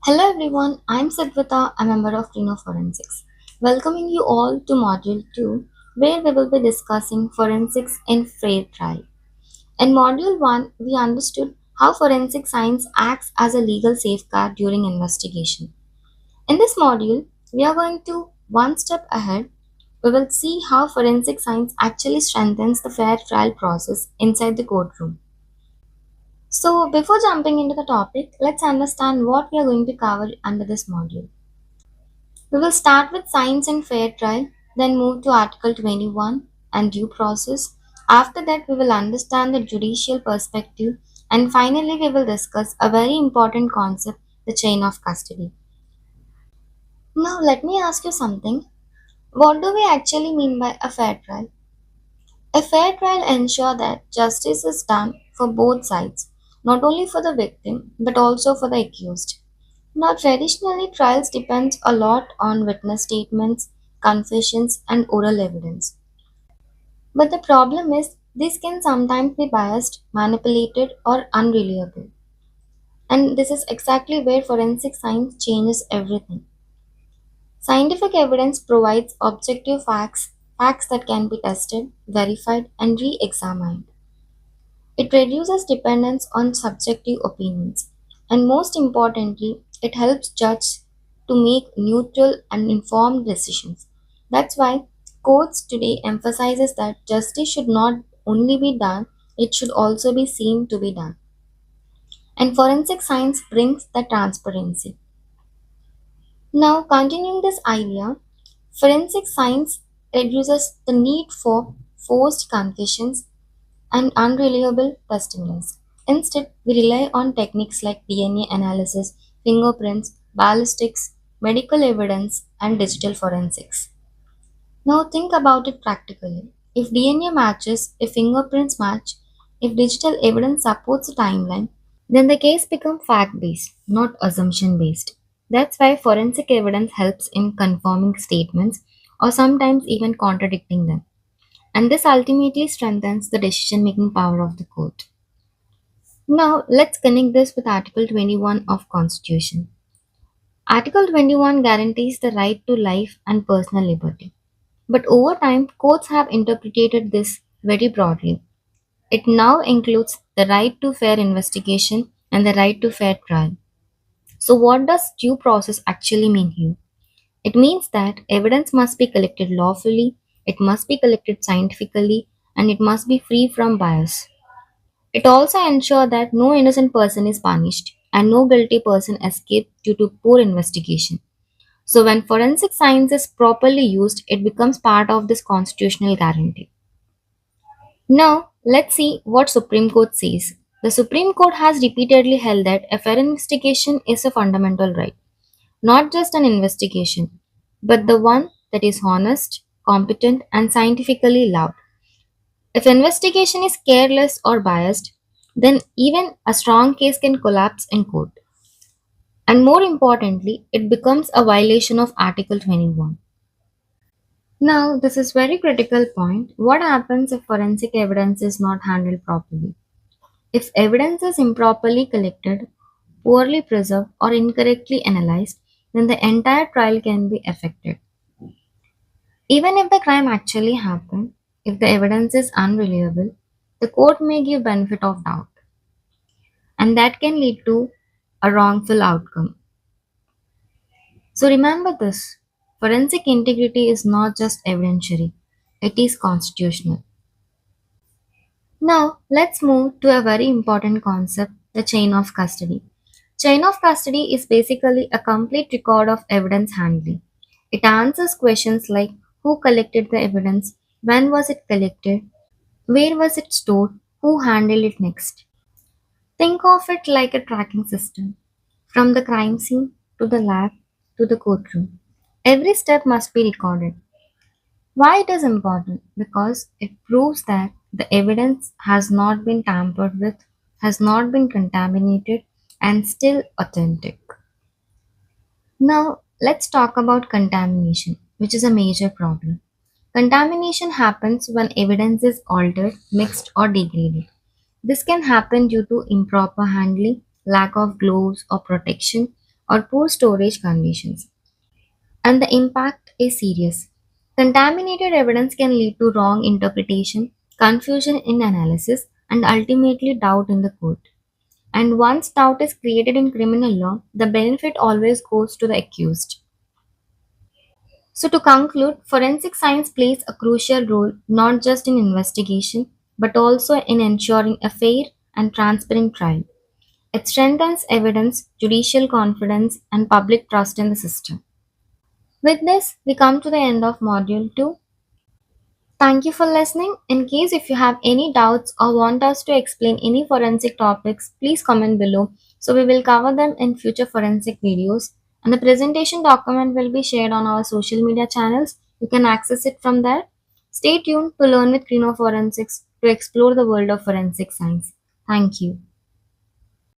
Hello everyone, I'm Sidhvita, a member of Krino Forensics. Welcoming you all to Module 2, where we will be discussing forensics in fair trial. In Module 1, we understood how forensic science acts as a legal safeguard during investigation. In this module, we are going to one step ahead. We will see how forensic science actually strengthens the fair trial process inside the courtroom. So, before jumping into the topic, let's understand what we are going to cover under this module. We will start with science and fair trial, then move to Article 21 and due process. After that, we will understand the judicial perspective, and finally, we will discuss a very important concept, the chain of custody. Now, let me ask you something. What do we actually mean by a fair trial? A fair trial ensures that justice is done for both sides, not only for the victim but also for the accused. Now, traditionally, trials depend a lot on witness statements, confessions, and oral evidence. But the problem is, these can sometimes be biased, manipulated, or unreliable. And this is exactly where forensic science changes everything. Scientific evidence provides objective facts, facts that can be tested, verified, and re examined. It reduces dependence on subjective opinions, and most importantly, it helps judges to make neutral and informed decisions. That's why courts today emphasizes that justice should not only be done, it should also be seen to be done. And forensic science brings the transparency. Now, continuing this idea, forensic science reduces the need for forced confessions and unreliable testimonies. Instead, we rely on techniques like DNA analysis, fingerprints, ballistics, medical evidence, and digital forensics. Now, think about it practically. If DNA matches, if fingerprints match, if digital evidence supports a timeline, then the case becomes fact based, not assumption based. That's why forensic evidence helps in confirming statements or sometimes even contradicting them, and this ultimately strengthens the decision making power of the court. Now, let's connect this with Article 21 of Constitution. Article 21 guarantees the right to life and personal liberty. But over time, courts have interpreted this very broadly. It now includes the right to fair investigation and the right to fair trial. So, what does due process actually mean here? It means that evidence must be collected lawfully, it must be collected scientifically, and it must be free from bias. It also ensures that no innocent person is punished and no guilty person escapes due to poor investigation. So, when forensic science is properly used, it becomes part of this constitutional guarantee. Now, let's see what Supreme Court says. The Supreme Court has repeatedly held that a fair investigation is a fundamental right, not just an investigation, but the one that is honest, competent, and scientifically allowed. If investigation is careless or biased, then even a strong case can collapse in court. And more importantly, it becomes a violation of Article 21. Now, this is very critical point. What happens if forensic evidence is not handled properly? If evidence is improperly collected, poorly preserved, or incorrectly analyzed, then the entire trial can be affected. Even if the crime actually happened, if the evidence is unreliable, the court may give benefit of doubt, and that can lead to a wrongful outcome. So remember this, forensic integrity is not just evidentiary, it is constitutional. Now let's move to a very important concept, the chain of custody. Chain of custody is basically a complete record of evidence handling. It answers questions like who collected the evidence, when was it collected, where was it stored, who handled it next. Think of it like a tracking system, from the crime scene to the lab to the courtroom. Every step must be recorded. Why it is important? Because it proves that the evidence has not been tampered with, has not been contaminated, and still authentic. Now, let's talk about contamination, which is a major problem. Contamination happens when evidence is altered, mixed, or degraded. This can happen due to improper handling, lack of gloves or protection, or poor storage conditions. And the impact is serious. Contaminated evidence can lead to wrong interpretation, confusion in analysis, and ultimately doubt in the court. And once doubt is created in criminal law, the benefit always goes to the accused. So, to conclude, forensic science plays a crucial role not just in investigation but also in ensuring a fair and transparent trial. It strengthens evidence, judicial confidence, and public trust in the system. With this, we come to the end of Module 2. Thank you for listening. In case if you have any doubts or want us to explain any forensic topics, please comment below. So we will cover them in future forensic videos. And the presentation document will be shared on our social media channels. You can access it from there. Stay tuned to learn with Krino Forensics to explore the world of forensic science. Thank you.